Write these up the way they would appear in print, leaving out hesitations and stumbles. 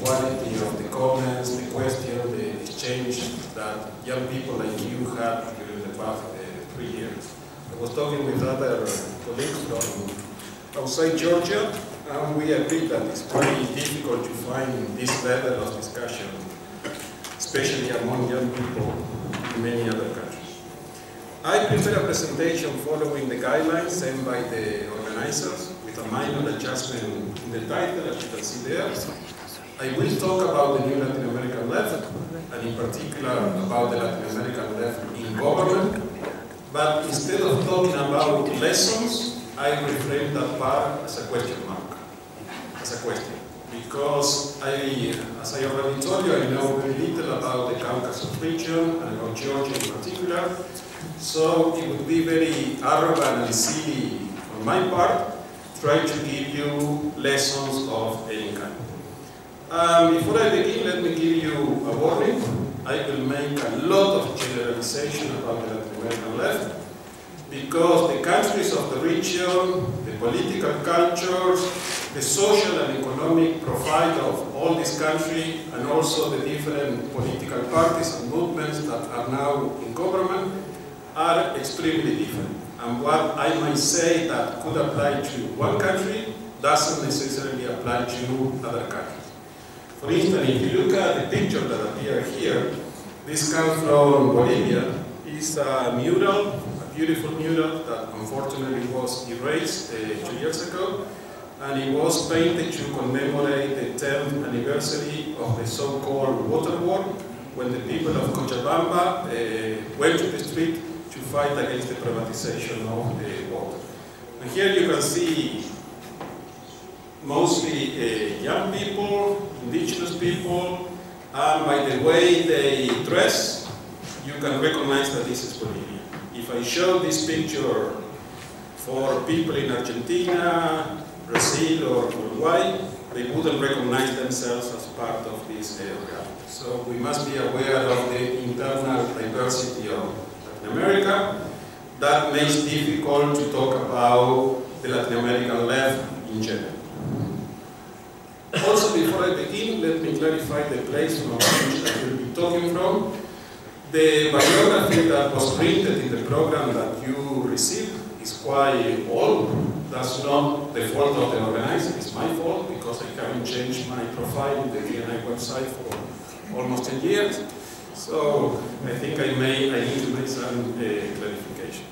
quality of the comments, the question, the exchange that young people like you had during the past 3 years. I was talking with other colleagues from outside Georgia, and we agreed that it's very difficult to find this level of discussion, especially among young people in many other countries. I prepared a presentation following the guidelines sent by the organizers with a minor adjustment in the title, as you can see there. I will talk about the new Latin American left, and in particular about the Latin American left in government. But instead of talking about lessons, I reframe that part as a question mark, as a question. Because as I already told you, I know very little about the Caucasus region and about Georgia in particular. So it would be very arrogant and silly on my part try to give you lessons of any kind. Before I begin, let me give you a warning. I will make a lot of generalization about the Latin American left, because the countries of the region, the political cultures, the social and economic profile of all this country, and also the different political parties and movements that are now in government, are extremely different. And what I might say that could apply to one country doesn't necessarily apply to other countries. For instance, if you look at the picture that appears here, this comes from Bolivia. It's a mural, a beautiful mural that unfortunately was erased 2 years ago, and it was painted to commemorate the 10th anniversary of the so-called water war, when the people of Cochabamba went to the street to fight against the privatization of the water. And here you can see mostly young people, indigenous people, and by the way they dress, you can recognize that this is Bolivia. If I show this picture for people in Argentina, Brazil, or Uruguay, they wouldn't recognize themselves as part of this area. So we must be aware of the internal diversity of Latin America. That makes it difficult to talk about the Latin American left in general. Also, before I begin, let me clarify the place from which I will be talking from. The biography that was printed in the program that you received is quite old. That's not the fault of the organizer, it's my fault, because I haven't changed my profile in the DNI website for almost 10 years. So I think I need to make some clarification.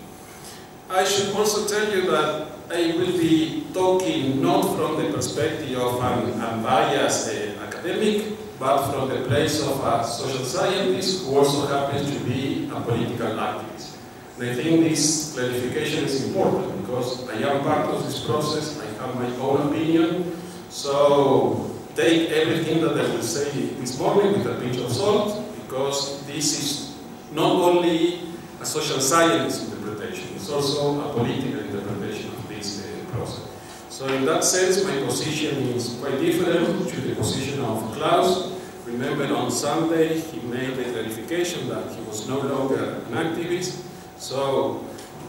I should also tell you that I will be talking not from the perspective of an unbiased academic, but from the place of a social scientist who also happens to be a political activist. And I think this clarification is important because I am part of this process, I have my own opinion, so take everything that I will say this morning with a pinch of salt, because this is not only a social science interpretation, it's also a political interpretation of this process. So in that sense, my position is quite different to the position of Klaus. Remember, on Sunday, he made the clarification that he was no longer an activist. So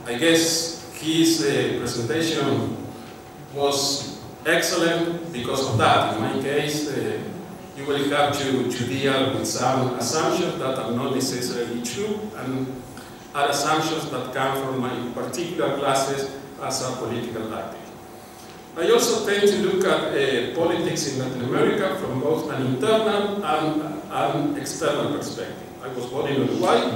I guess his presentation was excellent because of that. In my case, you will have to deal with some assumptions that are not necessarily true, and are assumptions that come from my particular classes as a political activist. I also tend to look at politics in Latin America from both an internal and an external perspective. I was born in Uruguay,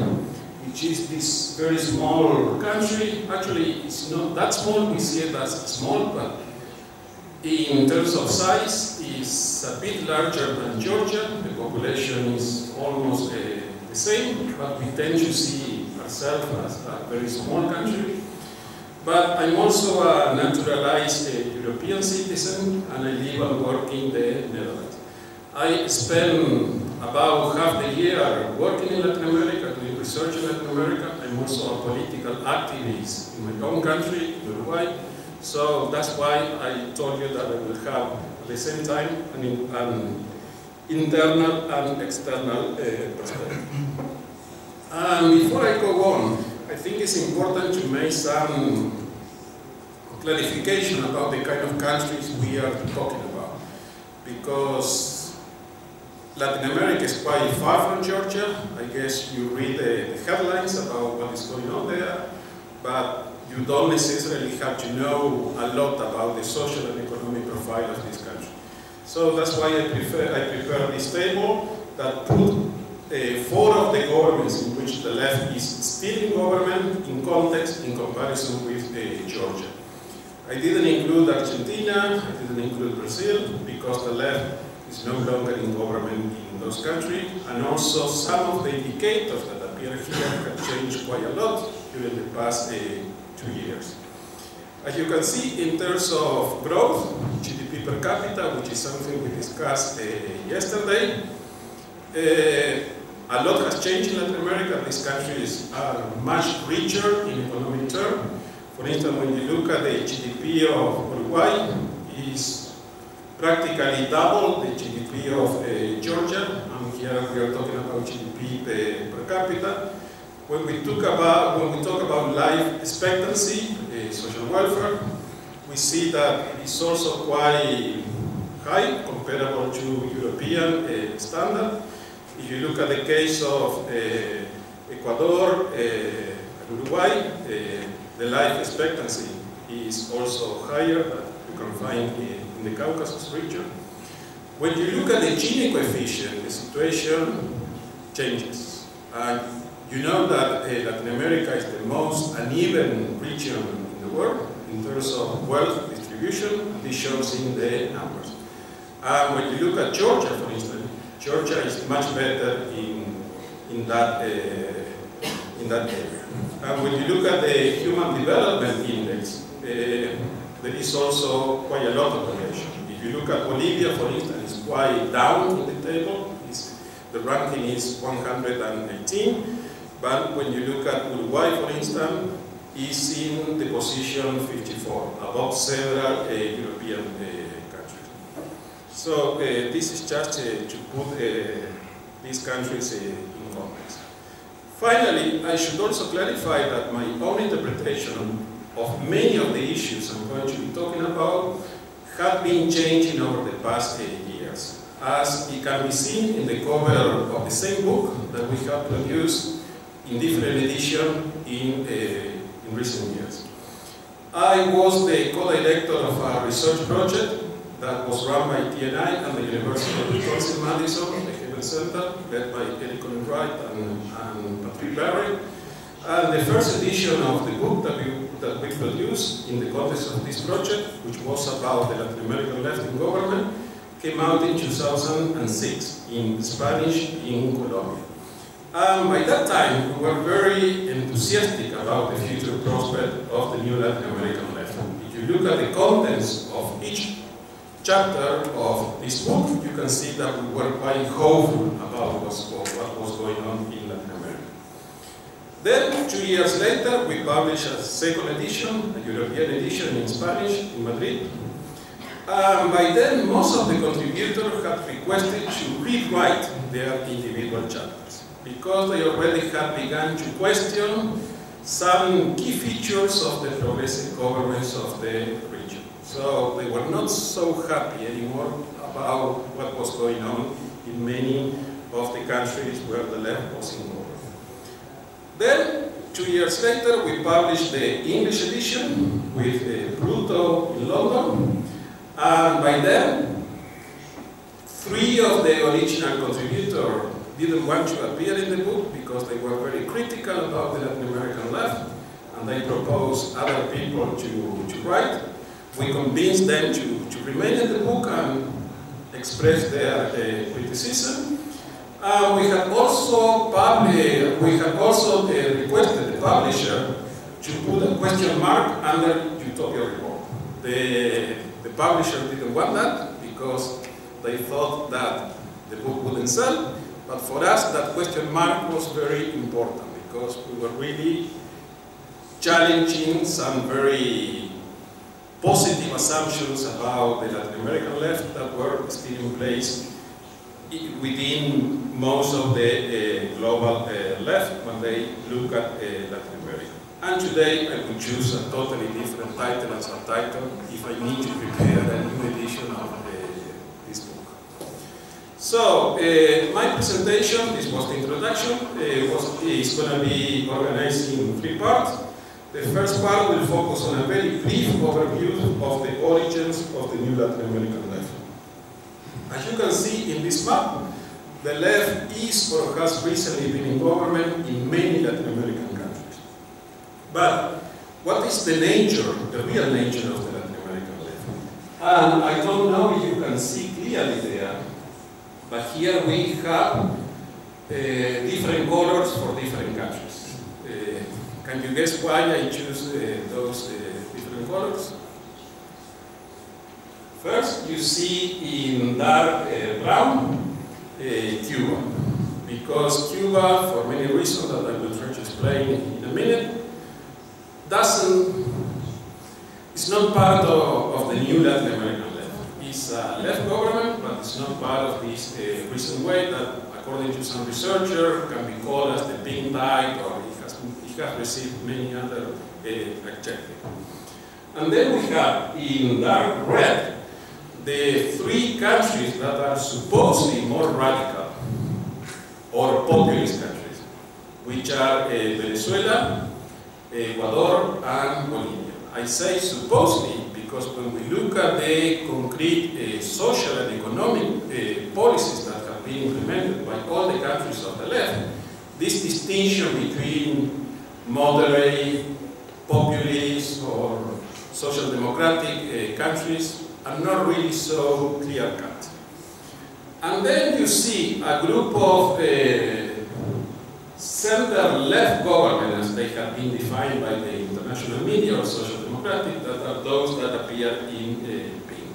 which is this very small country. Actually, it's not that small, we see it as small, but in terms of size, it's a bit larger than Georgia. The population is almost the same, but we tend to see ourselves as a very small country. But I'm also a naturalized European citizen, and I live and work in the Netherlands. I spend about half the year working in Latin America, doing research in Latin America. I'm also a political activist in my own country, Uruguay. So that's why I told you that I will have, at the same time, an internal and external perspective. And before I go on, I think it's important to make some clarification about the kind of countries we are talking about. Because Latin America is quite far from Georgia. I guess you read the headlines about what is going on there, but you don't necessarily have to know a lot about the social and economic profile of this country. So that's why I prepared this table that put 4 of the governments in which the left is still in government in context in comparison with Georgia. I didn't include Argentina, I didn't include Brazil, because the left is no longer in government in those countries, and also some of the indicators that appear here have changed quite a lot during the past 2 years. As you can see, in terms of growth, GDP per capita, which is something we discussed yesterday, a lot has changed in Latin America. These countries are much richer in economic terms. For instance, when you look at the GDP of Uruguay, is practically double the GDP of Georgia, and here we are talking about GDP per capita. When we talk about life expectancy, social welfare, we see that it's also quite high, comparable to European standard. If you look at the case of Ecuador, Uruguay, the life expectancy is also higher than you can find in the Caucasus region. When you look at the Gini coefficient, the situation changes. You know that Latin America is the most uneven region in the world in terms of wealth distribution. This shows in the numbers. When you look at Georgia, for instance, Georgia is much better in that area. And when you look at the Human Development Index, there is also quite a lot of variation. If you look at Bolivia, for instance, it's quite down in the table. The ranking is 118. But when you look at Uruguay, for instance, is in the position 54, above several European countries. So this is just to put these countries in context. Finally, I should also clarify that my own interpretation of many of the issues I'm going to be talking about have been changing over the past 8 years, as it can be seen in the cover of the same book that we have produced in different editions in recent years. I was the co-director of a research project that was run by TNI and the University of Wisconsin-Madison, the Chavez Center, led by Eric Wright and Patrick Barry. And the first edition of the book that we produced in the context of this project, which was about the Latin American left in government, came out in 2006 in Spanish in Colombia. By that time, we were very enthusiastic about the future prospect of the new Latin American left. If you look at the contents of each chapter of this book, you can see that we were quite hopeful about what was going on in Latin America. Then, 2 years later, we published a second edition, a European edition in Spanish, in Madrid. By then, most of the contributors had requested to rewrite their individual chapters, because they already had begun to question some key features of the progressive governments of the region. So they were not so happy anymore about what was going on in many of the countries where the left was involved. Then, 2 years later, we published the English edition with Pluto in London. And by then, 3 of the original contributors didn't want to appear in the book because they were very critical about the Latin American left, and they proposed other people to write. We convinced them to remain in the book and express their criticism. We had also requested the publisher to put a question mark under Utopia Report. The publisher didn't want that because they thought that the book wouldn't sell. But for us, that question mark was very important because we were really challenging some very positive assumptions about the Latin American left that were still in place within most of the global left when they look at Latin America. And today I would choose a totally different title and subtitle if I need to prepare a new edition of this book. So, my presentation, this was the introduction, is going to be organized in 3 parts. The first part will focus on a very brief overview of the origins of the new Latin American left. As you can see in this map, the left is or has recently been in government in many Latin American countries. But what is the nature, the real nature of the Latin American left? And I don't know if you can see clearly there, but here we have different colors for different countries. Can you guess why I choose those different colors? First, you see in dark brown, Cuba. Because Cuba, for many reasons that I will try to explain in a minute, it's not part of the new Latin American left. It's a left government, but it's not part of this recent way that, according to some researcher, can be called as the pink tide, or it has received many other adjectives. And then we have in dark red the 3 countries that are supposedly more radical or populist countries, which are Venezuela, Ecuador, and Bolivia. I say supposedly because when we look at the concrete social and economic policies that have been implemented by all the countries of the left, this distinction between moderate, populist, or social democratic countries are not really so clear-cut. And then you see a group of center-left governments, as they have been defined by the international media or social democratic, that are those that appear in pink.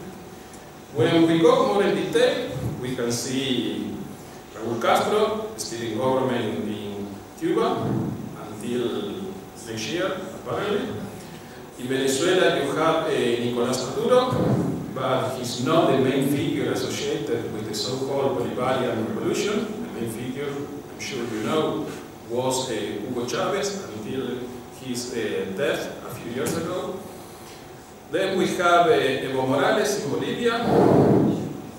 When we go more in detail, we can see Raúl Castro still in government in Cuba until next year, apparently. In Venezuela, you have Nicolás Maduro, but he's not the main figure associated with the so-called Bolivarian revolution. The main figure, I'm sure you know, was Hugo Chavez until his death a few years ago. Then we have Evo Morales in Bolivia.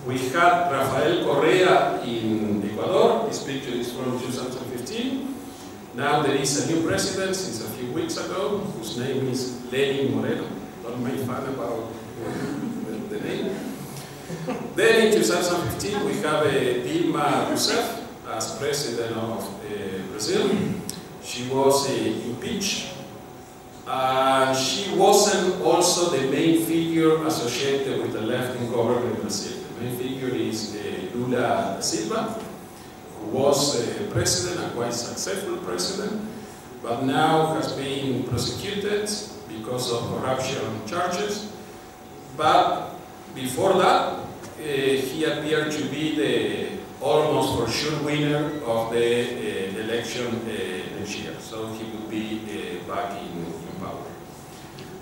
We had Rafael Correa in Ecuador. This picture is from 2015. Now there is a new president since a few weeks ago, whose name is Lenin Moreno. Don't make fun about the name. Then in 2015 we have Dilma Rousseff as president of Brazil. She was impeached. She wasn't also the main figure associated with the left in government in Brazil. The main figure is Lula da Silva, who was president, a quite successful president, but now has been prosecuted because of corruption charges. But before that, he appeared to be the almost for sure winner of the election next year. So he would be back in power.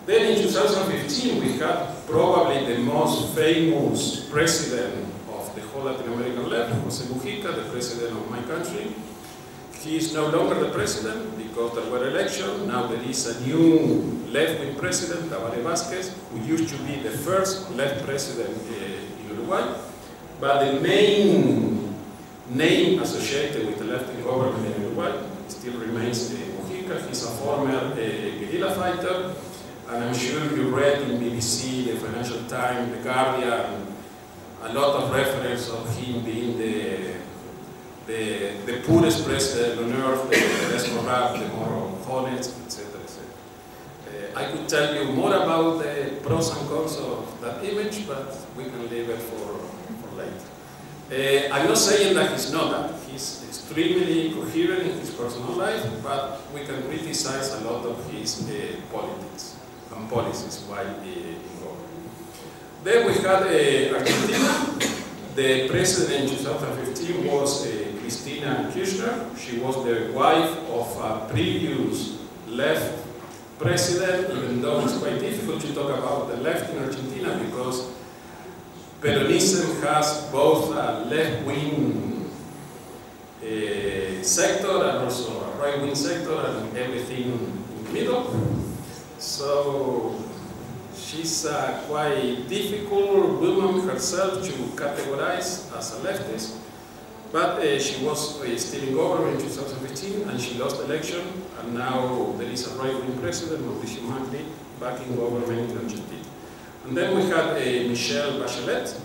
Then in 2015, we had probably the most famous president of the whole Latin American left, José Mujica, the president of my country. He is no longer the president because there were elections. Now there is a new left-wing president, Tabaré Vázquez, who used to be the first left president in Uruguay. But the main name associated with the left-wing government in Uruguay still remains Mujica. He's a former guerrilla fighter, and I'm sure you read in BBC, the Financial Times, The Guardian, a lot of reference of him being the poorest president on earth, the less corrupt, the more honest, etc., etc. I could tell you more about the pros and cons of that image, but we can leave it for later. I'm not saying that he's not that. He's extremely coherent in his personal life, but we can criticize a lot of his politics and policies while in government. Then we had Argentina. The president in 2015 was Cristina Kirchner. She was the wife of a previous left president, even though it's quite difficult to talk about the left in Argentina because Peronism has both a left-wing sector and also a right-wing sector and everything in the middle. So she's a quite difficult woman herself to categorize as a leftist. but she was still in government in 2015, and she lost the election, and now there is a right-wing president, Mauricio Macri, back in government in Argentina. And then we had Michelle Bachelet,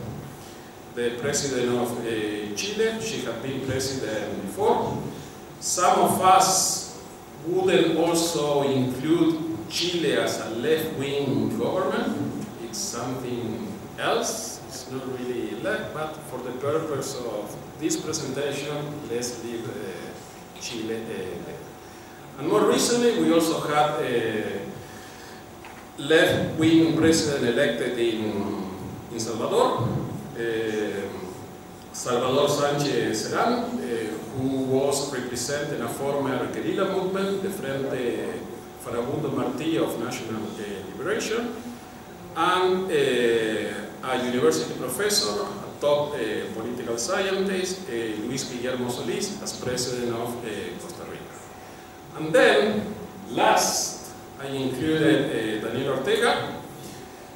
the president of Chile. She had been president before. Some of us wouldn't also include Chile as a left-wing government. It's something else. It's not really left, but for the purpose of this presentation, let's leave Chile there. And more recently, we also had a left-wing president elected in Salvador, Salvador Sánchez Serán, who was representing a former guerrilla movement, the Frente Farabundo Martí of National Liberation, and a university professor, a top political scientist, Luis Guillermo Solís, as president of Costa Rica. And then, last, I included Daniel Ortega.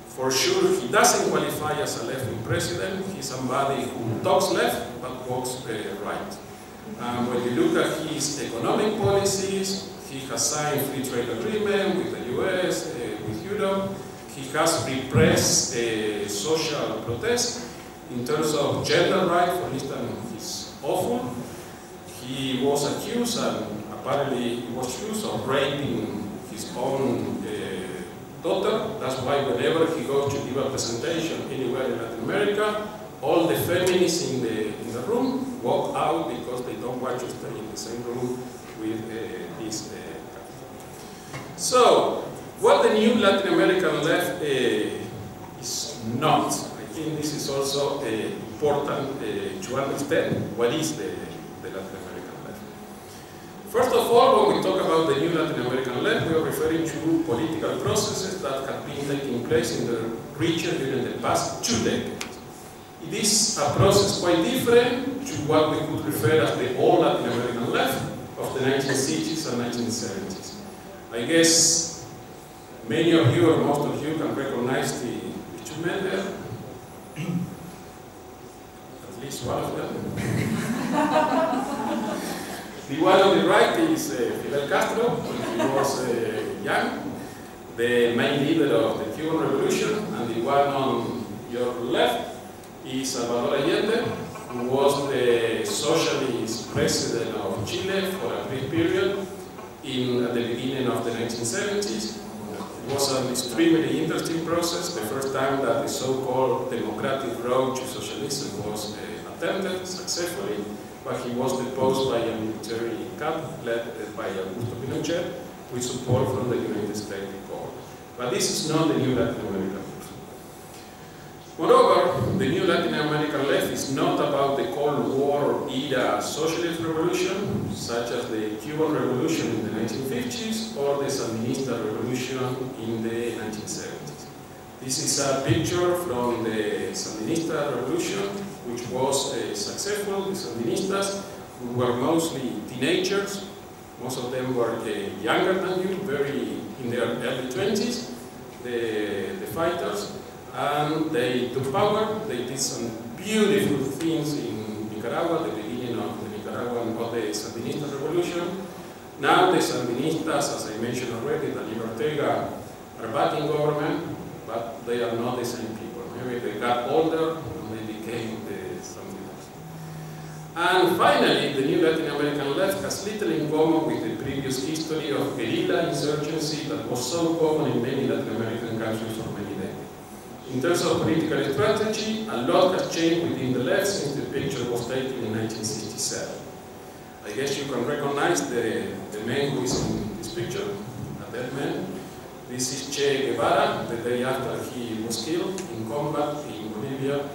For sure, he doesn't qualify as a left-wing president. He's somebody who talks left, but walks right. When you look at his economic policies, he has signed free trade agreement with the US, with Europe. He has repressed social protests. In terms of gender rights, for instance, he's awful. He was accused, and apparently he was accused of raping his own daughter. That's why whenever he goes to give a presentation anywhere in Latin America, all the feminists in the room walk out because they don't want to stay in the same room with this guy. So, what the new Latin American left is not. I think this is also important to understand what is the Latin American left. First of all, when we talk about the new Latin American left, we are referring to political processes that have been taking place in the region during the past 2 decades. It is a process quite different to what we could refer as the old Latin American left of the 1960s and 1970s. I guess many of you, or most of you, can recognize the two men there. At least one of them. The one on the right is Fidel Castro, when he was young, the main leader of the Cuban Revolution, and the one on your left is Salvador Allende, who was the socialist president of Chile for a brief period at the beginning of the 1970s. It was an extremely interesting process, the first time that the so-called democratic road to socialism was attempted successfully, but he was deposed by a military coup led by Augusto Pinochet with support from the United States court. But this is not the new Latin American left. Moreover, the new Latin American left is not about the Cold War era socialist revolution, such as the Cuban Revolution in the 1950s or the Sandinista Revolution in the 1970s. This is a picture from the Sandinista Revolution, which was successful. The Sandinistas, who were mostly teenagers, most of them were younger than you, very in their early 20s, the fighters, and they took power. They did some beautiful things in Nicaragua, the beginning of the Nicaraguan or the Sandinista Revolution. Now the Sandinistas, as I mentioned already, Daniel Ortega, are back in government, but they are not the same people. Maybe they got older and they became something else. And finally, the new Latin American left has little in common with the previous history of guerrilla insurgency that was so common in many Latin American countries for many decades. In terms of political strategy, a lot has changed within the left since the picture was taken in 1967. I guess you can recognize the man who is in this picture, a dead man. This is Che Guevara, the day after he was killed in combat in Bolivia,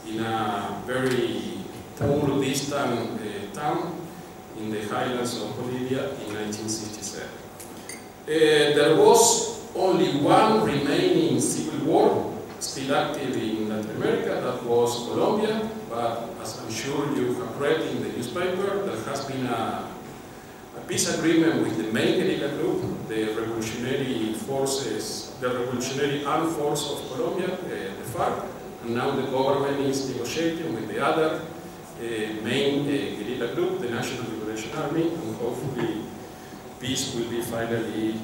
in a very poor, distant town in the highlands of Bolivia in 1967. There was only one remaining civil war still active in Latin America, that was Colombia, but as I'm sure you have read in the newspaper, there has been a peace agreement with the main guerrilla group, the revolutionary forces, the revolutionary armed force of Colombia, the FARC, and now the government is negotiating with the other main guerrilla group, the National Liberation Army, and hopefully peace will be finally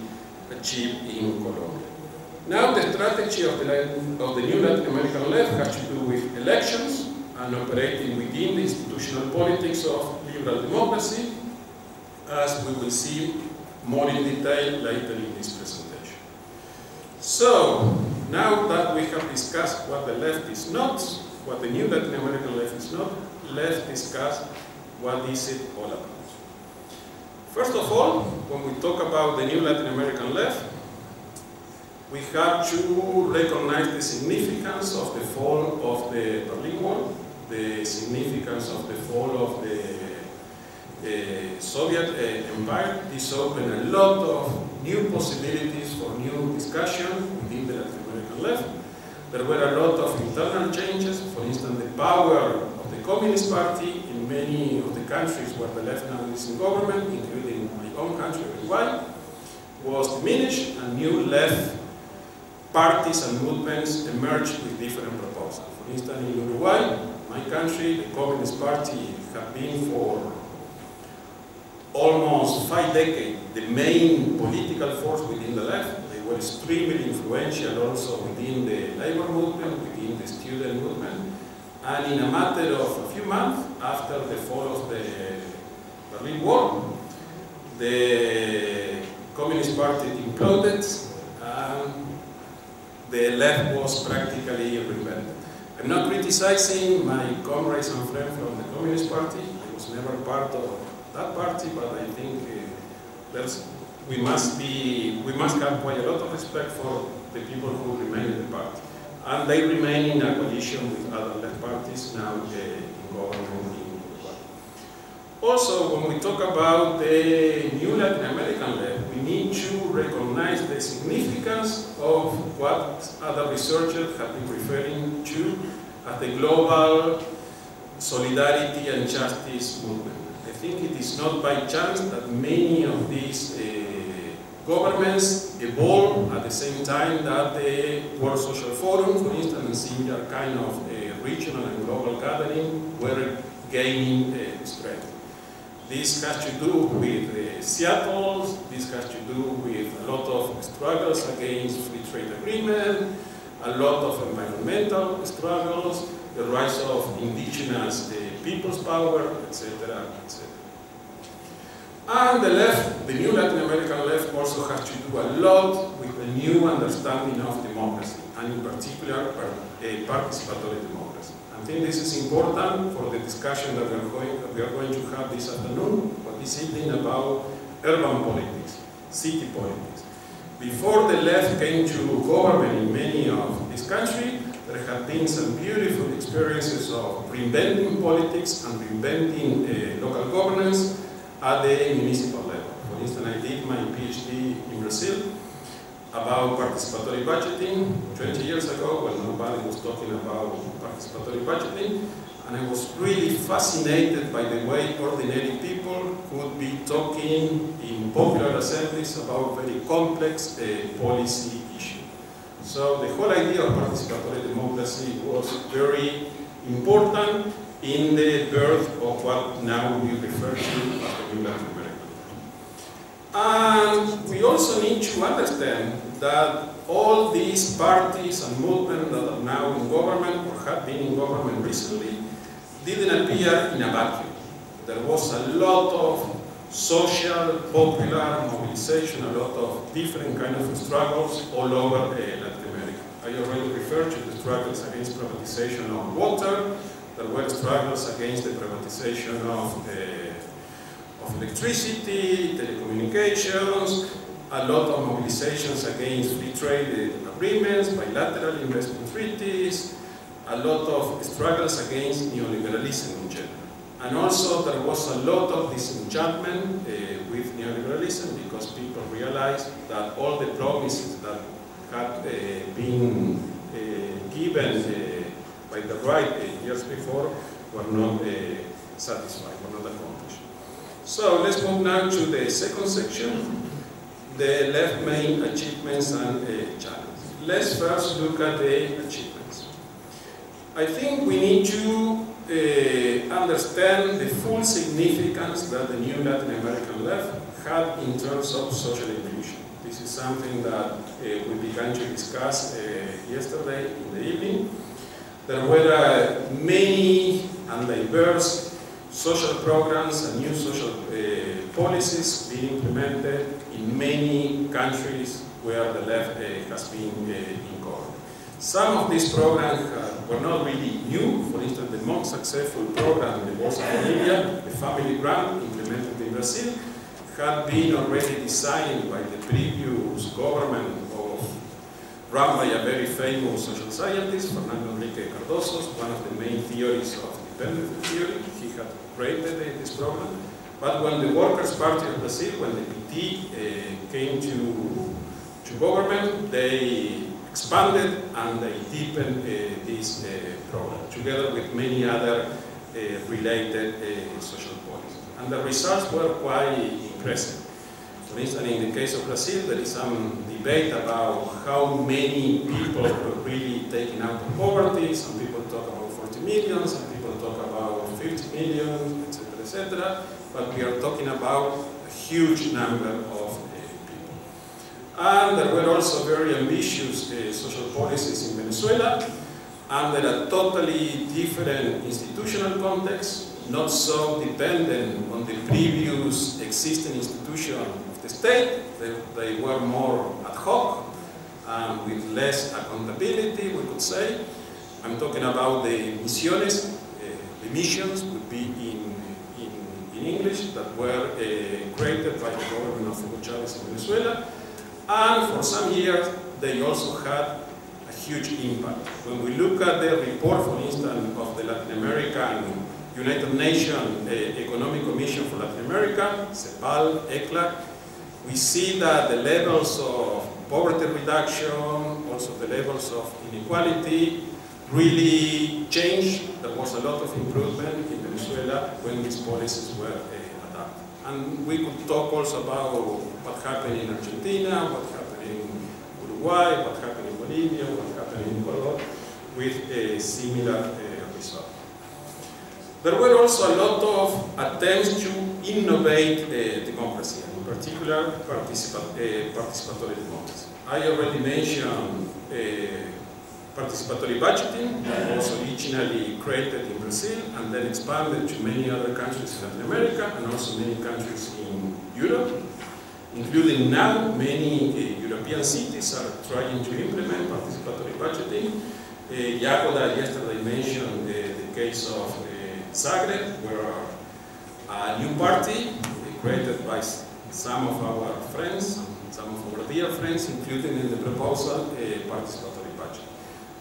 achieved in Colombia. Now the strategy of the new Latin American left has to do with elections and operating within the institutional politics of liberal democracy, as we will see more in detail later in this presentation. So, now that we have discussed what the left is not, what the new Latin American left is not, let's discuss what is it all about. First of all, when we talk about the new Latin American left, we have to recognize the significance of the fall of the Berlin Wall, the significance of the fall of the Soviet Empire. This opened a lot of new possibilities for new discussion within the Latin American left. There were a lot of internal changes. For instance, the power of the Communist Party in many of the countries where the left now is in government, including my own country, Uruguay, was diminished, and new left parties and movements emerged with different proposals. For instance, in Uruguay, my country, the Communist Party have been for almost 5 decades the main political force within the left. They were extremely influential also within the labor movement, within the student movement. And in a matter of a few months after the fall of the Berlin Wall, the Communist Party imploded and the left was practically reinvented. I'm not criticizing my comrades and friends from the Communist Party. I was never part of that party, but I think we must have quite a lot of respect for the people who remain in the party. And they remain in a coalition with other left parties now in government in Uruguay. Also, when we talk about the new Latin American left, we need to recognize the significance of what other researchers have been referring to as the global solidarity and justice movement. I think it is not by chance that many of these governments evolve at the same time that the World Social Forum, for instance, and similar kind of regional and global gathering were gaining strength. This has to do with Seattle, this has to do with a lot of struggles against free trade agreement, a lot of environmental struggles, the rise of indigenous people's power, etc., etc. And the left, the new Latin American left, also has to do a lot with the new understanding of democracy, and in particular, participatory democracy. I think this is important for the discussion that we are going to have this afternoon, or this evening, about urban politics, city politics. Before the left came to government in many of this country, there have been some beautiful experiences of reinventing politics and reinventing local governance at the municipal level. For instance, I did my PhD in Brazil about participatory budgeting 20 years ago when nobody was talking about participatory budgeting, and I was really fascinated by the way ordinary people could be talking in popular assemblies about very complex policy issues. So the whole idea of participatory democracy was very important in the birth of what now we refer to as the new Latin America. And we also need to understand that all these parties and movements that are now in government or have been in government recently didn't appear in a vacuum. There was a lot of social, popular mobilization, a lot of different kind of struggles all over Latin America. I already referred to the struggles against privatization of water. There were struggles against the privatization of electricity, telecommunications, a lot of mobilizations against free trade agreements, bilateral investment treaties, a lot of struggles against neoliberalism in general. And also there was a lot of disenchantment with neoliberalism because people realized that all the promises that had been given by the right years before were not satisfied, were not accomplished. So let's move now to the second section, the left main achievements and challenges. Let's first look at the achievements. I think we need to understand the full significance that the new Latin American left had in terms of social inclusion. This is something that we began to discuss yesterday in the evening. There were many and diverse social programs and new social policies being implemented in many countries where the left has been in power. Some of these programs were not really new. For instance, the most successful program, the Bolsa Familia, the family grant implemented in Brazil, had been already designed by the previous government run by a very famous social scientist, Fernando Enrique Cardoso, one of the main theories of dependence theory. He had created this program. But when the Workers' Party of Brazil, when the PT came to government, they expanded and they deepened this program, together with many other related social policies. And the results were quite impressive. For instance, in the case of Brazil, there is some debate about how many people were really taken out of poverty. Some people talk about 40 million, some people talk about 50 million, etc., etc. But we are talking about a huge number of people. And there were also very ambitious social policies in Venezuela, under a totally different institutional context, not so dependent on the previous existing institution of the state. They were more ad hoc, with less accountability, we could say. I'm talking about the misiones. The missions would be in English, that were created by the government of Hugo Chavez in Venezuela. And for some years, they also had a huge impact. When we look at the report, for instance, of the Latin American United Nations Economic Commission for Latin America, CEPAL, ECLAC, we see that the levels of poverty reduction, also the levels of inequality, really changed. There was a lot of improvement in Venezuela when these policies were adopted. And we could talk also about what happened in Argentina, what happened in Uruguay, what happened in Bolivia, what happened in Ecuador, with a similar result. There were also a lot of attempts to innovate democracy, and in particular participatory democracy. I already mentioned participatory budgeting, that was originally created in Brazil and then expanded to many other countries in Latin America and also many countries in Europe, including now many European cities are trying to implement participatory budgeting. Jagoda yesterday mentioned the case of Zagreb, where a new party created by some of our friends, some of our dear friends, including in the proposal participatory budget.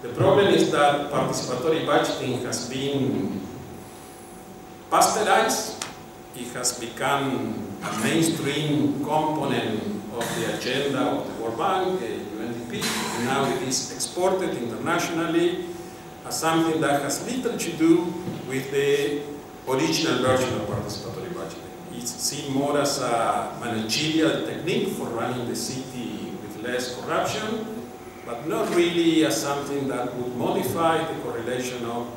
The problem is that participatory budgeting has been pasteurized. It has become a mainstream component of the agenda of the World Bank, UNDP, and now it is exported internationally as something that has little to do with the original version of participatory budgeting. It's seen more as a managerial technique for running the city with less corruption, but not really as something that would modify the correlation of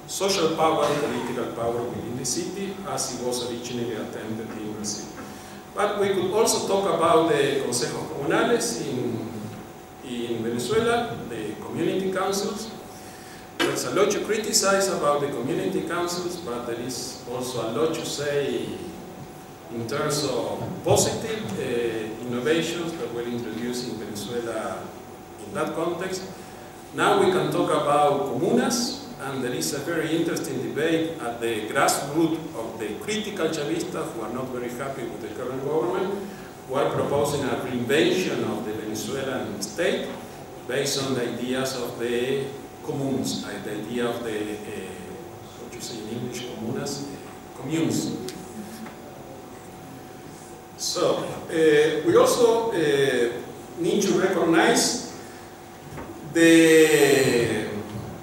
social power, political power within the city, as it was originally attempted in Brazil. But we could also talk about the consejos comunales in Venezuela, the community councils. There's a lot to criticize about the community councils, but there is also a lot to say in terms of positive innovations that were introduced in Venezuela in that context. Now we can talk about comunas, and there is a very interesting debate at the grassroots of the critical Chavistas who are not very happy with the current government, who are proposing a reinvention of the Venezuelan state based on the ideas of the communes, the idea of the, what you say in English, comunas, communes. So, we also need to recognize the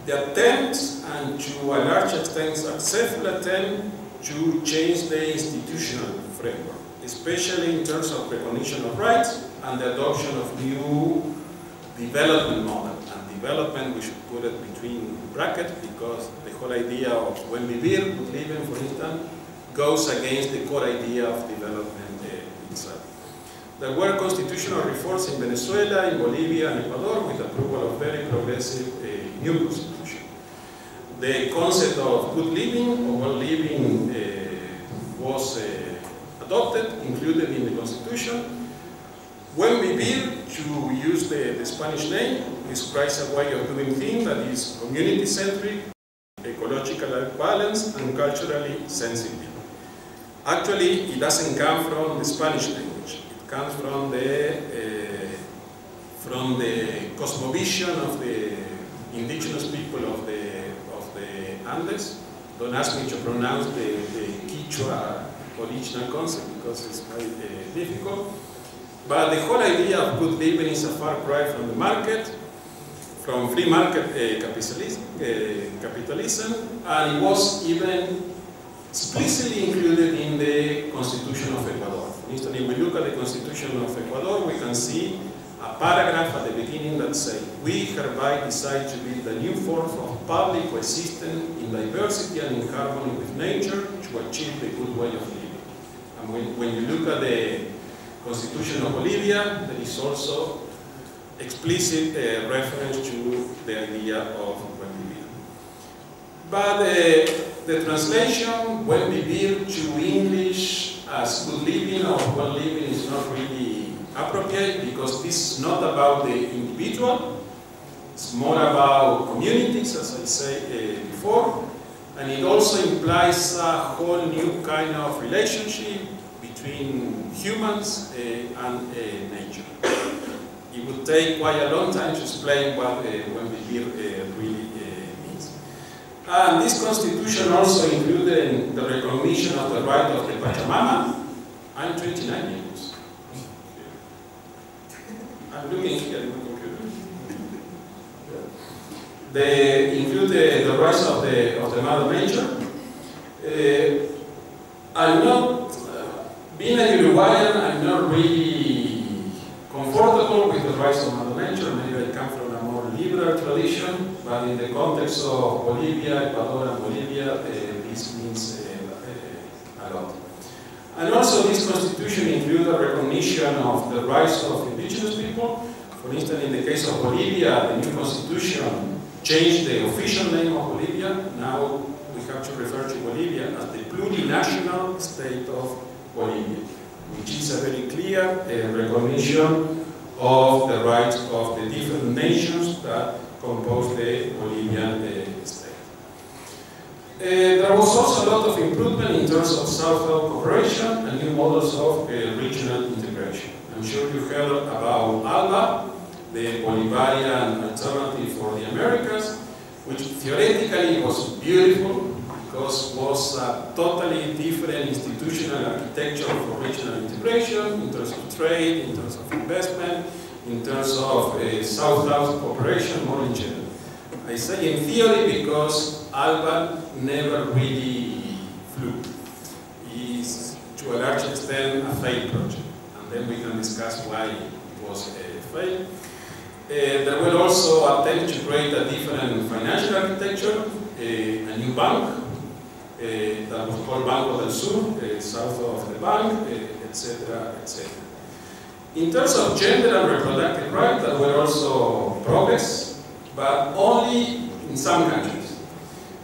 attempts, and to a large extent successful attempt, to change the institutional framework, especially in terms of recognition of rights and the adoption of new development models and development, we should put it between brackets because the whole idea of buen vivir, good living, for instance, goes against the core idea of development itself. There were constitutional reforms in Venezuela, in Bolivia, and Ecuador with approval of very progressive new constitution. The concept of good living or well living was adopted, included in the constitution. Buen vivir, to use the Spanish name, describes a way of doing things that is community-centric, ecological balanced, and culturally sensitive. Actually, it doesn't come from the Spanish language. It comes from the cosmovision of the indigenous people of the Andes. Don't ask me to pronounce the Quechua original concept because it's quite difficult. But the whole idea of good living is a far cry from the market, from free market capitalism, and it was even explicitly included in the Constitution of Ecuador. For instance, if we look at the Constitution of Ecuador, we can see a paragraph at the beginning that says, we hereby decide to build a new form of public coexistence in diversity and in harmony with nature to achieve the good way of living. And when you look at the Constitution of Bolivia, there is also explicit reference to the idea of buen vivir. But the translation buen vivir to English as good living or well living is not really appropriate because this is not about the individual, it's more about communities, as I said before, and it also implies a whole new kind of relationship between humans and nature. It would take quite a long time to explain what buen vivir really means. And this constitution also included the recognition of the right of the Pachamama. I'm 29 years. I'm looking here at my computer. They include the rights of the Mother Nature. I'm not, being a Uruguayan, I'm not really comfortable with the rights of Mother Nature. Maybe I come from a more liberal tradition, but in the context of Bolivia, Ecuador, and Bolivia, this means a lot. And also this constitution includes a recognition of the rights of indigenous people. For instance, in the case of Bolivia, the new constitution changed the official name of Bolivia. Now we have to refer to Bolivia as the plurinational state of Bolivia, which is a very clear recognition of the rights of the different nations that compose the Bolivian state. There was also a lot of improvement in terms of South-South cooperation and new models of regional integration. I'm sure you heard about ALBA, the Bolivarian alternative for the Americas, which theoretically was beautiful because it was a totally different institutional architecture for regional integration in terms of trade, in terms of investment, in terms of South-South cooperation more in general. I say in theory because ALBA never really flew. It's to a large extent a failed project, and then we can discuss why it was a fail. There were also attempts to create a different financial architecture, a new bank that was called Banco del Sur, south of the bank, etc., etc. In terms of gender and reproductive rights, there were also progress, but only in some countries.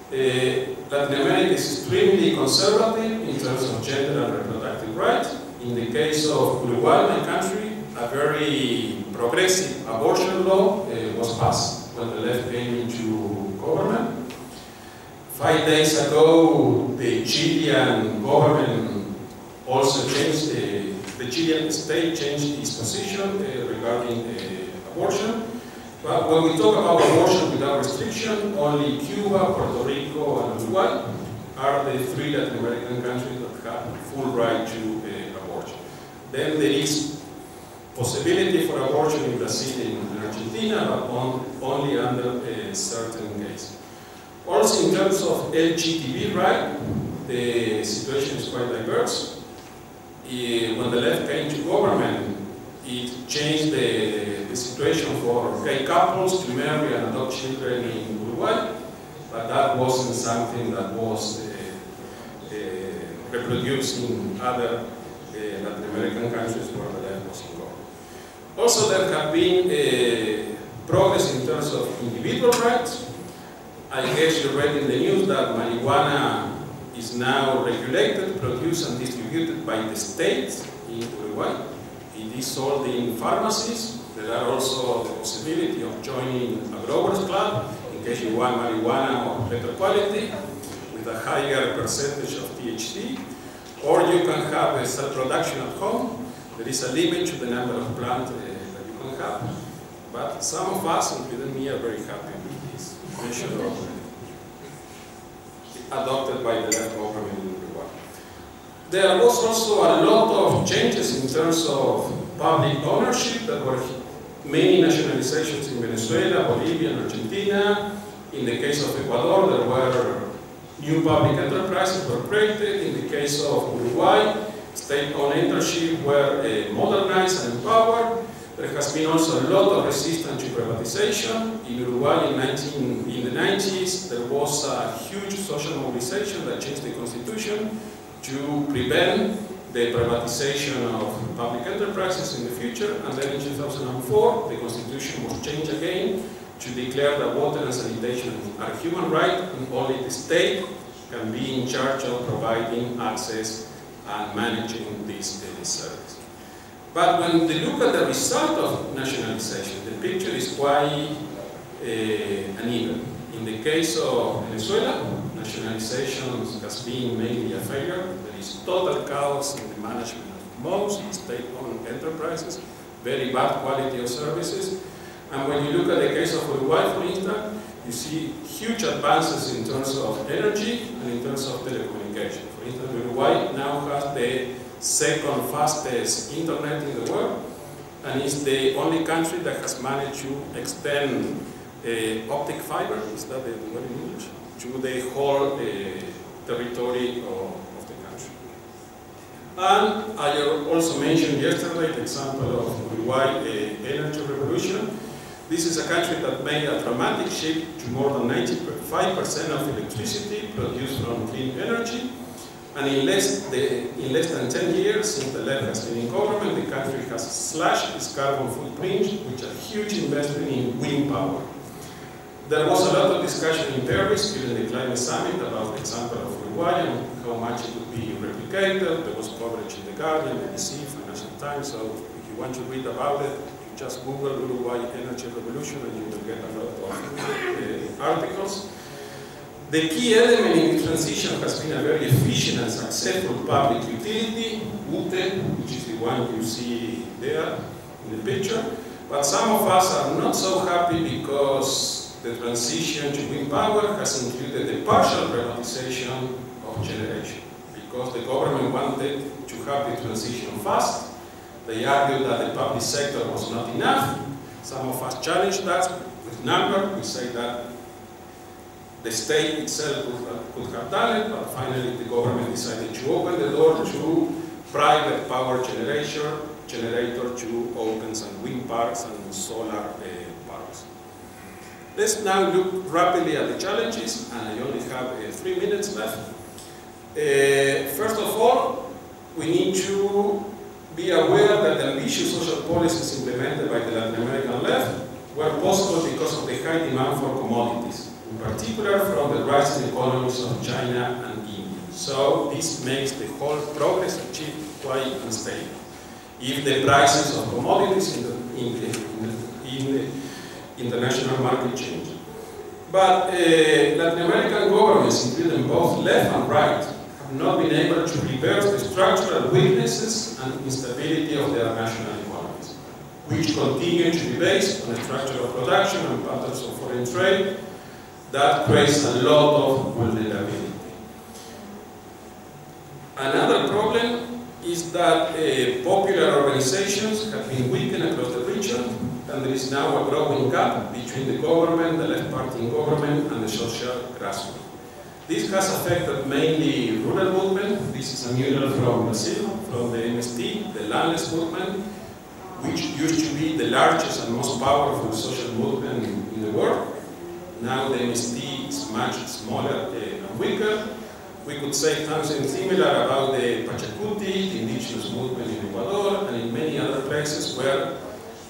Latin America is extremely conservative in terms of gender and reproductive rights. In the case of Uruguay, my country, a very progressive abortion law was passed when the left came into government. 5 days ago, the Chilean government also changed, the Chilean state changed its position regarding abortion. But when we talk about abortion without restriction, only Cuba, Puerto Rico, and Uruguay are the 3 Latin American countries that have full right to abortion. Then there is possibility for abortion in Brazil and Argentina, but only under certain cases. Also, in terms of LGTB right, the situation is quite diverse. When the left came to government, it changed the situation for gay couples to marry and adopt children in Uruguay, but that wasn't something that was reproduced in other Latin American countries where the left was involved. Also, there have been progress in terms of individual rights. I guess you read in the news that marijuana is now regulated, produced and distributed by the state in Uruguay. It is sold in pharmacies. There are also the possibility of joining a growers club in case you want marijuana of better quality with a higher percentage of THC. Or you can have a self-production at home. There is a limit to the number of plants that you can have. But some of us, including me, are very happy with this measure adopted by the left government in Uruguay. There was also a lot of changes in terms of public ownership. There were many nationalizations in Venezuela, Bolivia, and Argentina. In the case of Ecuador, there were new public enterprises were created. In the case of Uruguay, state-owned ownership were modernized and empowered. There has been also a lot of resistance to privatization. In Uruguay in the 90s, there was a huge social mobilization that changed the constitution to prevent the privatization of public enterprises in the future. And then in 2004, the constitution was changed again to declare that water and sanitation are human rights and only the state can be in charge of providing access and managing this service. But when they look at the result of nationalization, the picture is quite uneven. In the case of Venezuela, nationalization has been mainly a failure. There is total chaos in the management of most state-owned enterprises, very bad quality of services. And when you look at the case of Uruguay, for instance, you see huge advances in terms of energy and in terms of telecommunication. For instance, Uruguay now has the second fastest internet in the world, and is the only country that has managed to extend optic fiber, is that the word in English, to the whole territory of the country. And I also mentioned yesterday the example of Uruguay energy revolution. This is a country that made a dramatic shift to more than 95% of electricity produced from clean energy. And in less than 10 years, since the left has been in government, the country has slashed its carbon footprint, which is a huge investment in wind power. There was a lot of discussion in Paris during the climate summit about the example of Uruguay and how much it would be replicated. There was coverage in The Guardian, BBC, Financial Times, so if you want to read about it, just Google Uruguay energy revolution and you will get a lot of articles. The key element in the transition has been a very efficient and successful public utility, UTE, which is the one you see there in the picture. But some of us are not so happy because the transition to wind power has included the partial privatization of generation. Because the government wanted to have the transition fast, they argued that the public sector was not enough. Some of us challenged that with numbers. We say that the state itself could have done it, but finally the government decided to open the door to private power generator to open some wind parks and solar parks. Let's now look rapidly at the challenges, and I only have 3 minutes left. First of all, we need to be aware that the ambitious social policies implemented by the Latin American left were possible because of the high demand for commodities, in particular from the rising economies of China and India. So this makes the whole progress achieved quite unstable. If the prices of commodities in the international market change. But Latin American governments, including both left and right, have not been able to reverse the structural weaknesses and instability of their national economies, which continue to be based on the structure of production and patterns of foreign trade that creates a lot of vulnerability. Another problem is that popular organizations have been weakened across the region, and there is now a growing gap between the government, the left party in government, and the social grassroots. This has affected mainly rural movement. This is a mural from Brazil, from the MST, the landless movement. which used to be the largest and most powerful social movement in the world. Now the MST is much smaller and weaker. We could say something similar about the Pachacuti, the indigenous movement in Ecuador, and in many other places where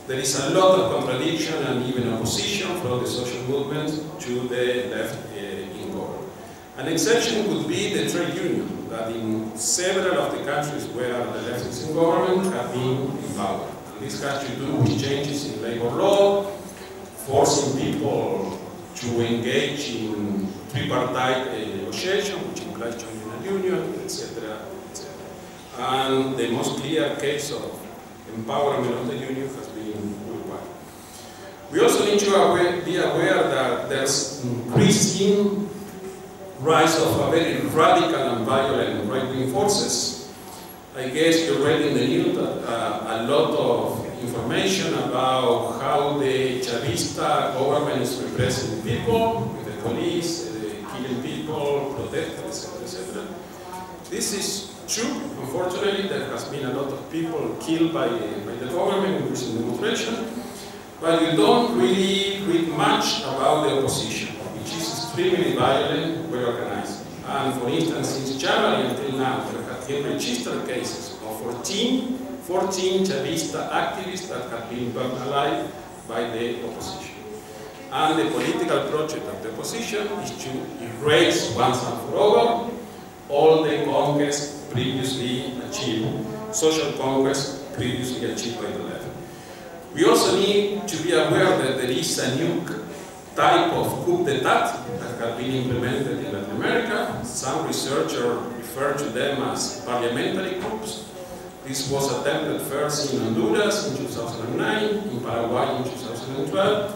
there is a lot of contradiction and even opposition from the social movement to the left in government. An exception would be the trade union, that in several of the countries where the left is in government have been in power. And this has to do with changes in labor law, forcing people to engage in tripartite negotiation, which implies joining a union, etc., etc. And the most clear case of empowerment of the union has been Uruguay. We also need to be aware that there's increasing rise of a very radical and violent right-wing forces. I guess you read in the news that a lot of information about how the Chavista government is repressing people, with the police, killing people, protesters, etc., etc. This is true. Unfortunately, there has been a lot of people killed by the government in recent demonstration, but you don't really read much about the opposition, which is extremely violent, well organized. And for instance, since January until now, there have been registered cases of 14 Chavista activists that have been burned alive by the opposition. And the political project of the opposition is to erase once and for all the conquests previously achieved, social conquests previously achieved by the left. We also need to be aware that there is a new type of coup d'etat that has been implemented in Latin America. Some researchers refer to them as parliamentary coups. This was attempted first in Honduras in 2009, in Paraguay in 2012,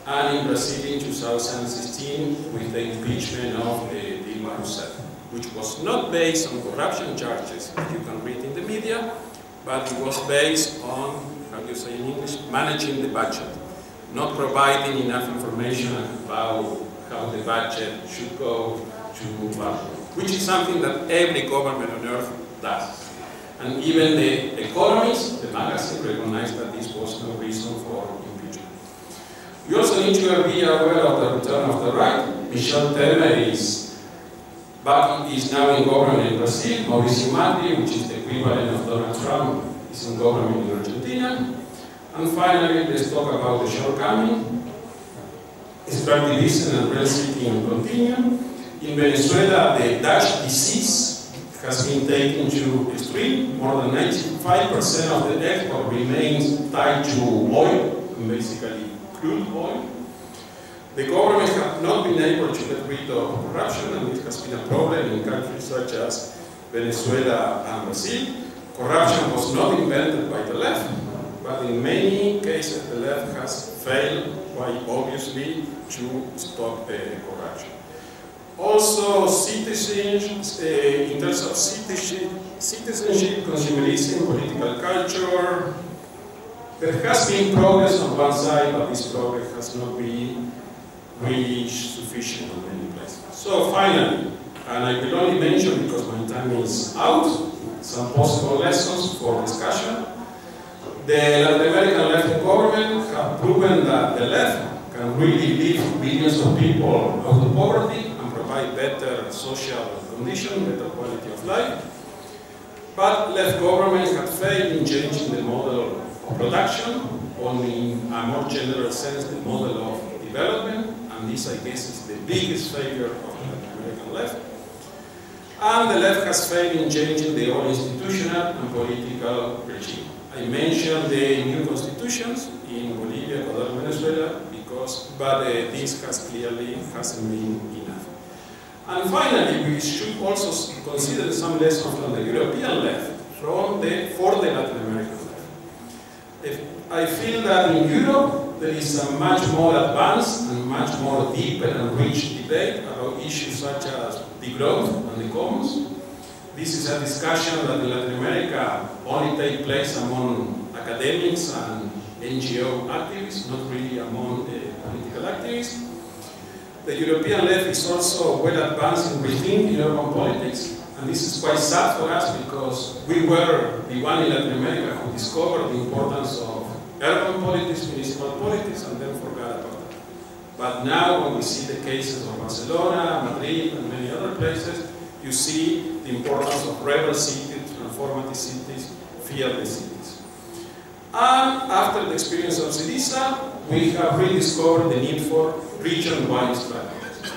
and in Brazil in 2016 with the impeachment of Dilma Rousseff, which was not based on corruption charges that you can read in the media, but it was based on, how do you say in English, managing the budget, not providing enough information about how the budget should go to Parliament, which is something that every government on earth does. And even the economists, the magazine, recognized that this was no reason for impeachment. We also need to be aware of the return of the right. Michel Temer is now in government in Brazil. Mauricio Macri, which is the equivalent of Donald Trump, is in government in Argentina. And finally, let's talk about the shortcoming. Extractivism and rent-seeking continue. In Venezuela, the Dutch disease has been taken to extreme. More than 95% of the export remains tied to oil, basically crude oil. The government have not been able to get rid of corruption, and it has been a problem in countries such as Venezuela and Brazil. Corruption was not invented by the left, but in many cases the left has failed, quite obviously, to stop corruption. Also, citizens, in terms of citizenship, consumerism, political culture, there has been progress on one side, but this progress has not been really sufficient in many places. So finally, and I will only mention because my time is out, some possible lessons for discussion. The Latin American left government have proven that the left can really lift millions of people out of poverty and provide better social conditions, better quality of life. But left governments have failed in changing the model of production, only in a more general sense the model of development, and this I guess is the biggest failure of the Latin American left. And the left has failed in changing the whole institutional and political regime. I mentioned the new constitutions in Bolivia, Ecuador, and Venezuela, but this hasn't been enough. And finally, we should also consider some lessons from the European left, for the Latin American left. I feel that in Europe there is a much more advanced and much more deeper and rich debate about issues such as the growth and the commons. This is a discussion that in Latin America only takes place among academics and NGO activists, not really among political activists. The European left is also well advanced in rethinking urban politics. And this is quite sad for us because we were the one in Latin America who discovered the importance of urban politics, municipal politics, and then forgot about it. But now when we see the cases of Barcelona, Madrid, and many other places, you see the importance of rebel cities, transformative cities, fearless cities. And after the experience of Syriza, we have rediscovered the need for region-wide strategies.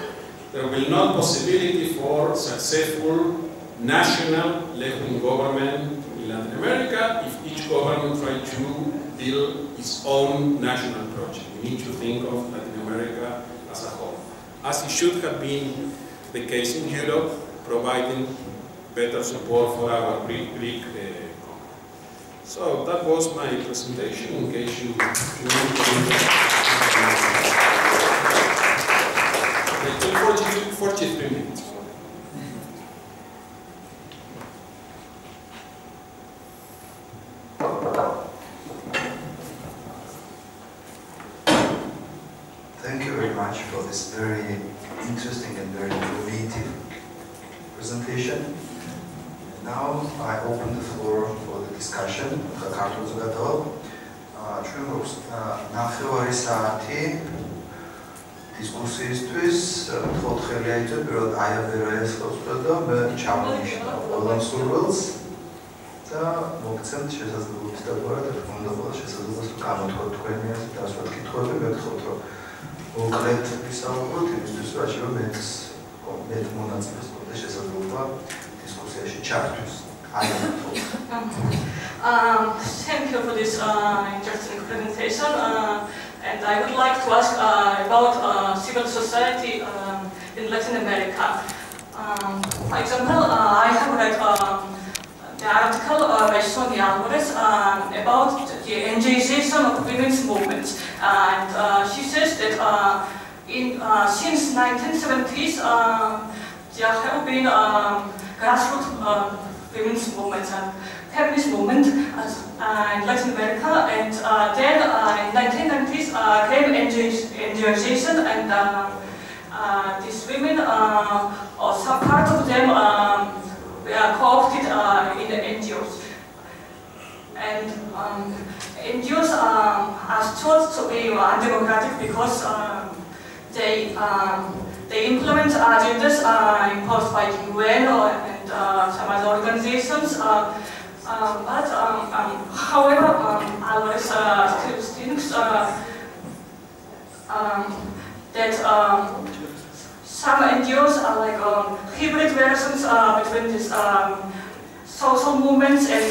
There will not be possibility for successful national left-wing government in Latin America if each government tries to build its own national project. We need to think of Latin America as a whole, as it should have been the case in Europe, providing better support for our Greek economy. So that was my presentation, in case you want to 43 minutes. Thank you very much for this very interesting and very informative presentation. Now I open the floor for the discussion. ჩვენ გვაქვს ნახევარი საათი დისკუსიისთვის. ვთხოვთ ხელი აიწვიოთ, პირველად აიაბერა ესწრებოდა და მე ჩამოვიშვა ყველა მსურველს და მოგცემთ შესაძლებლობით დაგვარად და ყველა შესაძლებლობას გამოთქვათ თქვენი აზრი და ასვათ კითხვები. მეგროვთ რომ მოკლედ ვისაუბროთ იმისთვის, რომ შეიძლება მეტ მონაწილეს გქონდეს შესაძლებლობა დისკუსიაში ჩართვის. Thank you for this interesting presentation, and I would like to ask about civil society in Latin America. For example, I have read the article by Sonia Alvarez about the NGOization of women's movements, and she says that since 1970s there have been grassroots women's movements and feminist movement in Latin America, and then in 1990s came NGOization, and these women, or some part of them, were co-opted in the NGOs. And NGOs are thought to be undemocratic because they implement agendas imposed by the UN and some other organizations. However, Alvarez still thinks that some NGOs are like hybrid versions between these social movements and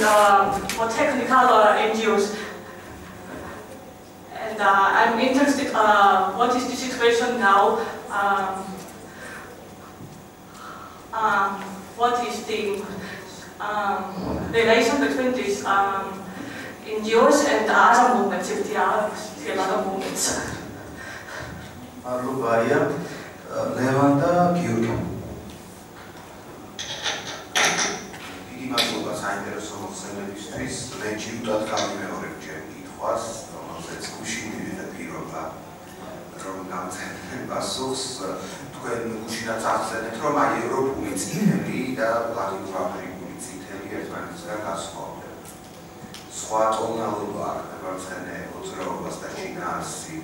more technical NGOs. And I'm interested what is the situation now. What is the relation between these NGOs and other movements, if there are still other movements? Arlubaria, Levanta, Gyuri. Იგი მადლობა საინტერესო მოხსენებისთვის. ლეჯიტურად გამიმეორებ ჯერ კითხვას, რომელზეც გუშინ მივიღე პირობა, რომ დავწერე პასუხს. თქვენ გუშინაც ახსენეთ, რომ აი ევროპული წითელი და ლათინური წითელი ერთმანეთისგან განსხვავდება. სხვა ტონალობა აქვს მოძრაობას და შინაარსი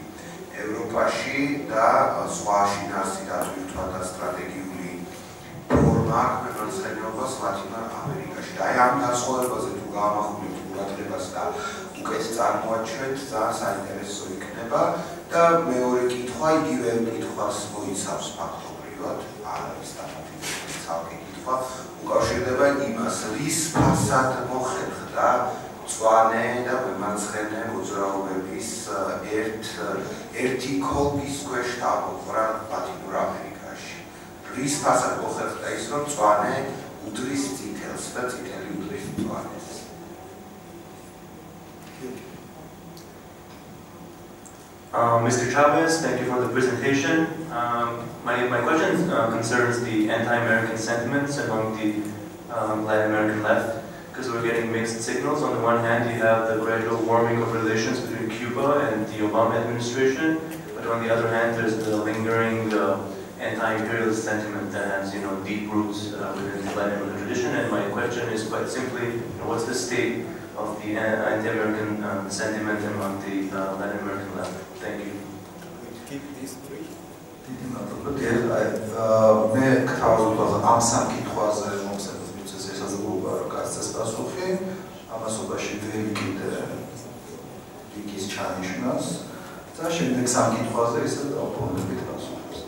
ევროპაში და სხვა შინაარსი დატვირთვა და სტრატეგიული ფორმა აქვს ლათინურ ამერიკაში. და აი ამ განსხვავებაზე თუ გავამახვილებთ ყურადღებას და უკეთ წარმოაჩვენთ, ძალიან საინტერესო იქნება. და მეორე კითხვა იგივე კითხვას მოიცავს ფაქტობრივად, არ არის სტატისტიკური ცალკე კითხვა, უკავშირდება იმას, რის ფასად მოხერხდა მწვანე და მემარცხენე მოძრაობების ერთი ქოლგის ქვეშ დაყრა ლათინურ ამერიკაში. რის ფასად მოხერხდა ის, რომ მწვანე უდრის წითელს და წითელი უდრის მწვანეს. Mr. Chavez, thank you for the presentation. My question concerns the anti-American sentiments among the Latin American left, because we're getting mixed signals. On the one hand, you have the gradual warming of relations between Cuba and the Obama administration, but on the other hand, there's the lingering anti-imperialist sentiment that has, deep roots within the Latin American tradition. And my question is quite simply, what's the state of the anti-American sentiment among the Latin American left? Thank you. Keep these three. მე გთავაზობ ამ სამ კითხვაზე მომსახურების მიწეს ესაზღვრება რა გასცეს პასუხი ამასობაში ვერიგით იქის ჩანიშნას და შემდეგ სამ კითხვაზე ისე დავუბრუნდებით პასუხებს.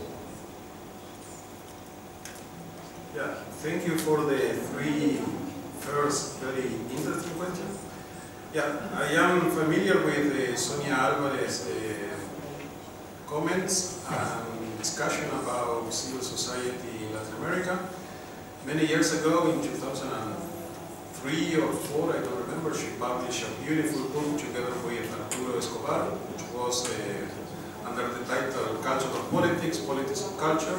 Yeah, thank you for the three first very interesting questions. Yeah, I am familiar with Sonia Alvarez's comments and discussion about civil society in Latin America. Many years ago, in 2003 or 4, I don't remember, she published a beautiful book together with Arturo Escobar, which was under the title Cultural Politics, Politics of Culture,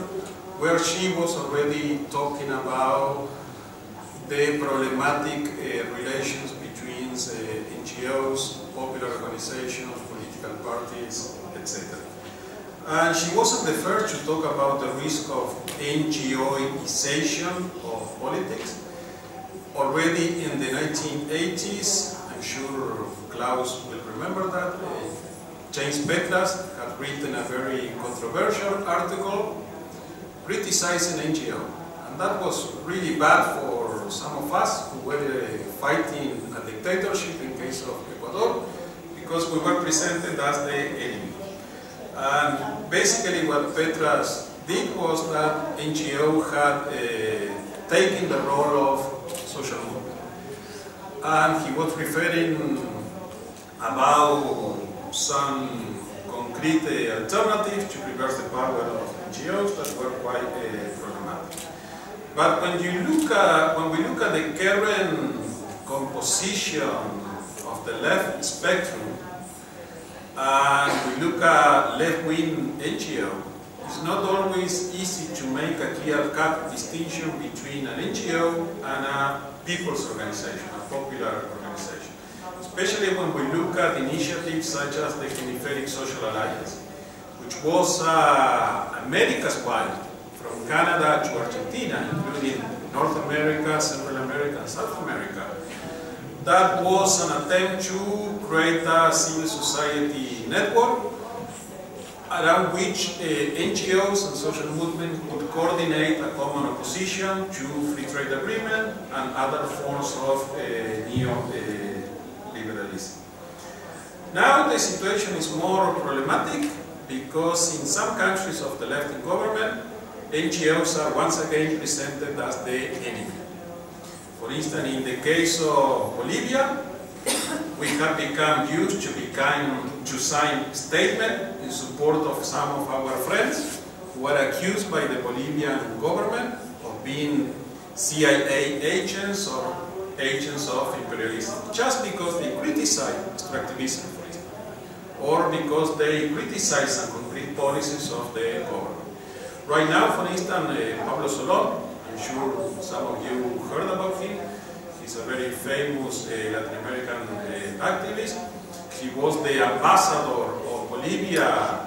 where she was already talking about the problematic relations between NGOs, popular organizations, political parties, etc. And she wasn't the first to talk about the risk of NGOization of politics. Already in the 1980s, I'm sure Klaus will remember that, James Petras had written a very controversial article criticizing NGO. And that was really bad for some of us who were fighting a dictatorship in case of Ecuador, because we were presented as the enemy. And basically what Petras did was that NGO had taken the role of social movement. And he was referring about some concrete alternatives to reverse the power of NGOs that were quite problematic. But when we look at the current composition of the left spectrum, and we look at left-wing NGO, it's not always easy to make a clear-cut distinction between an NGO and a people's organization, a popular organization. Especially when we look at initiatives such as the Hemispheric Social Alliance, which was America's-wide, from Canada to Argentina, including North America, Central America, and South America. That was an attempt to create a civil society network around which NGOs and social movements could coordinate a common opposition to free trade agreement and other forms of neoliberalism. Now the situation is more problematic because in some countries of the left government, NGOs are once again presented as the enemy. For instance, in the case of Bolivia, we have become used to sign statements in support of some of our friends who are accused by the Bolivian government of being CIA agents or agents of imperialism, just because they criticize extractivism, for instance, or because they criticize some concrete policies of the government. Right now, for instance, Pablo Solón, I'm sure some of you heard about him. He's a very famous Latin American activist. He was the ambassador of Bolivia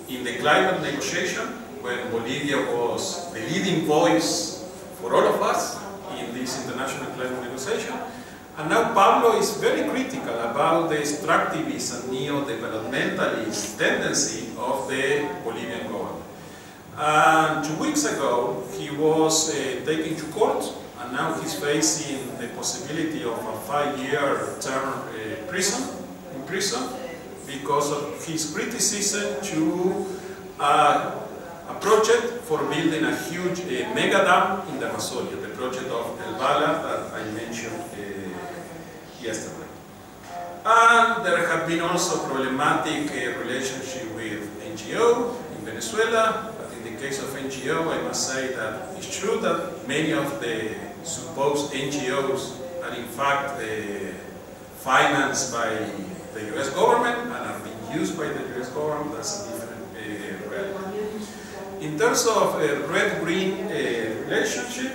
in the climate negotiation when Bolivia was the leading voice for all of us in this international climate negotiation. And now Pablo is very critical about the extractivist and neo-developmentalist tendency of the Bolivian government. And 2 weeks ago, he was taken to court, and now he's facing the possibility of a 5-year term in prison because of his criticism to a project for building a huge mega dam in the Amazonia, the project of El Bala that I mentioned yesterday. And there have been also problematic relationship with NGO in Venezuela. In the case of NGO, I must say that it's true that many of the supposed NGOs are in fact financed by the US government and are being used by the US government. That's a different reality. In terms of red-green relationship,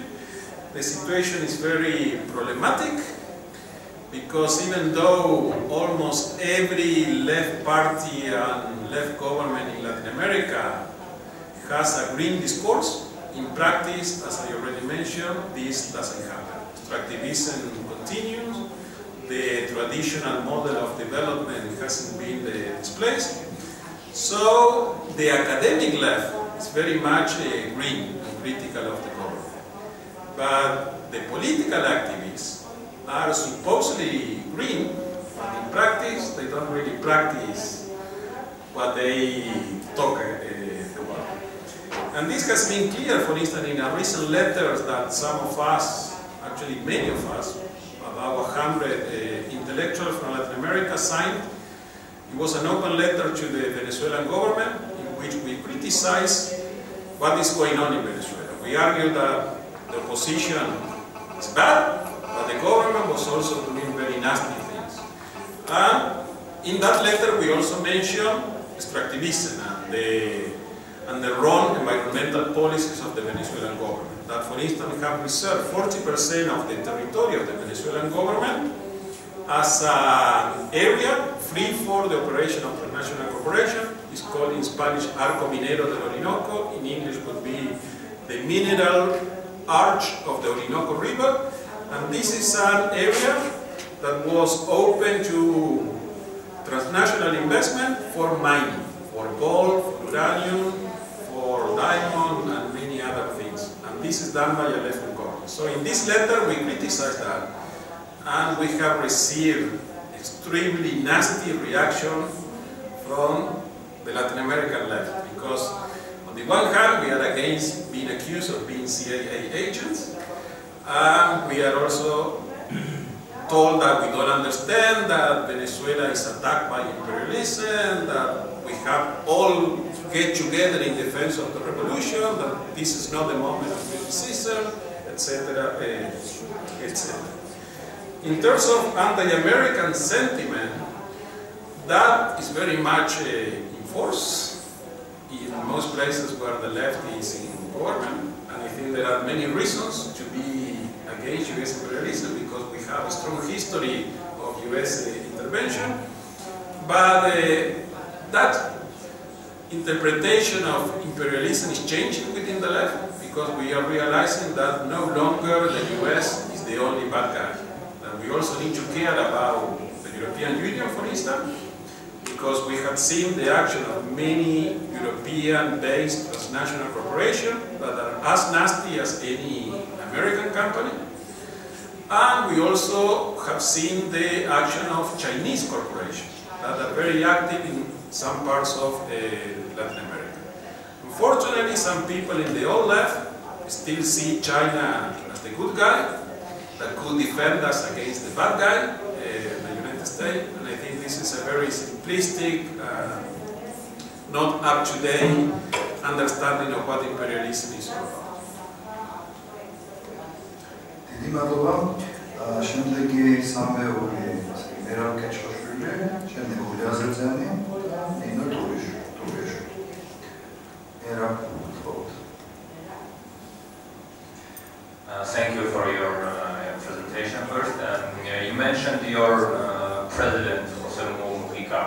the situation is very problematic because even though almost every left party and left government in Latin America has a green discourse. In practice, as I already mentioned, this doesn't happen. Extractivism continues. The traditional model of development hasn't been displaced. So the academic left is very much green and critical of the government. But the political activists are supposedly green, but in practice they don't really practice what they talk about. And this has been clear, for instance, in a recent letter that some of us, actually many of us, about 100 intellectuals from Latin America signed. It was an open letter to the Venezuelan government in which we criticize what is going on in Venezuela. We argue that the opposition is bad, but the government was also doing very nasty things. And in that letter we also mentioned extractivism and the wrong environmental policies of the Venezuelan government. That, for instance, have reserved 40% of the territory of the Venezuelan government as an area free for the operation of the national corporation. It's called in Spanish Arco Minero del Orinoco. In English would be the mineral arch of the Orinoco River. And this is an area that was open to transnational investment for mining, for gold, for uranium, for diamond, and many other things. And this is done by a left government. So in this letter we criticize that, and we have received extremely nasty reaction from the Latin American left, because on the one hand we are against being accused of being CIA agents, and we are also told that we don't understand that Venezuela is attacked by imperialism, that we have all get together in defense of the revolution, that this is not the moment of criticism, etc., etc. In terms of anti-American sentiment, that is very much in force in most places where the left is in government, and I think there are many reasons to be against US imperialism, because we have a strong history of US intervention, but that interpretation of imperialism is changing within the left, because we are realizing that no longer the US is the only bad guy. And we also need to care about the European Union, for instance, because we have seen the action of many European-based transnational corporations that are as nasty as any American company. And we also have seen the action of Chinese corporations that are very active in some parts of Latin America. Unfortunately, some people in the old left still see China as the good guy that could defend us against the bad guy, the United States, and I think this is a very simplistic, not up-to-date understanding of what imperialism is all about. დიდი მადლობა. შემდეგი სამეული მერალ კეჩხოშვილი, შემდეგ გული აზერბაიჯანი, ნინო ტურიშვილი. მერალ, თხოვთ. Thank you for your presentation first. You mentioned your president, José Mujica,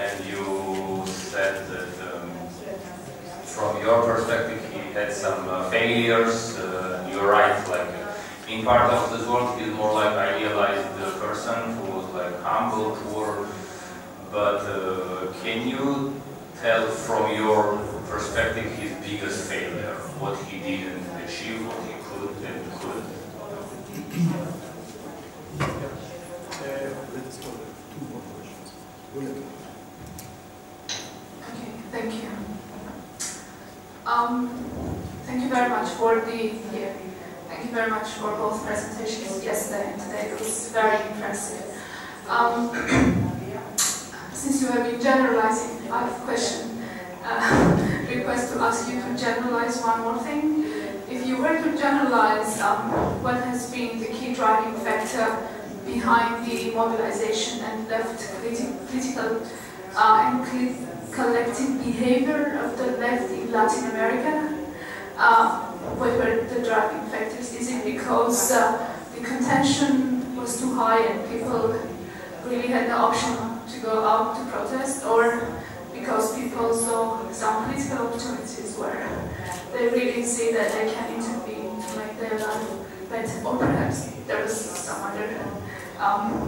and you said that from your perspective he had some failures. You're right, like being part of this world, he's more like idealized person who was like humble, poor. But can you tell from your perspective his biggest failure, what he didn't achieve, what he could and couldn't? Let's go to 2 more questions. Okay, thank you. Thank you very much for thank you very much for both presentations yesterday and today. It was very impressive. Since you have been generalizing, I have a question. Request to ask you to generalize one more thing. If you were to generalize what has been the key driving factor behind the mobilization and left critical and collective behavior of the left in Latin America, what were the driving factors? Is it because the contention was too high and people really had the option to go out to protest, or because people saw some political opportunities where they really see that they can intervene to make their life better, or perhaps there was some other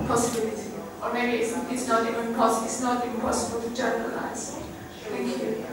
possibility, or maybe it's not even possible to generalize. Thank you.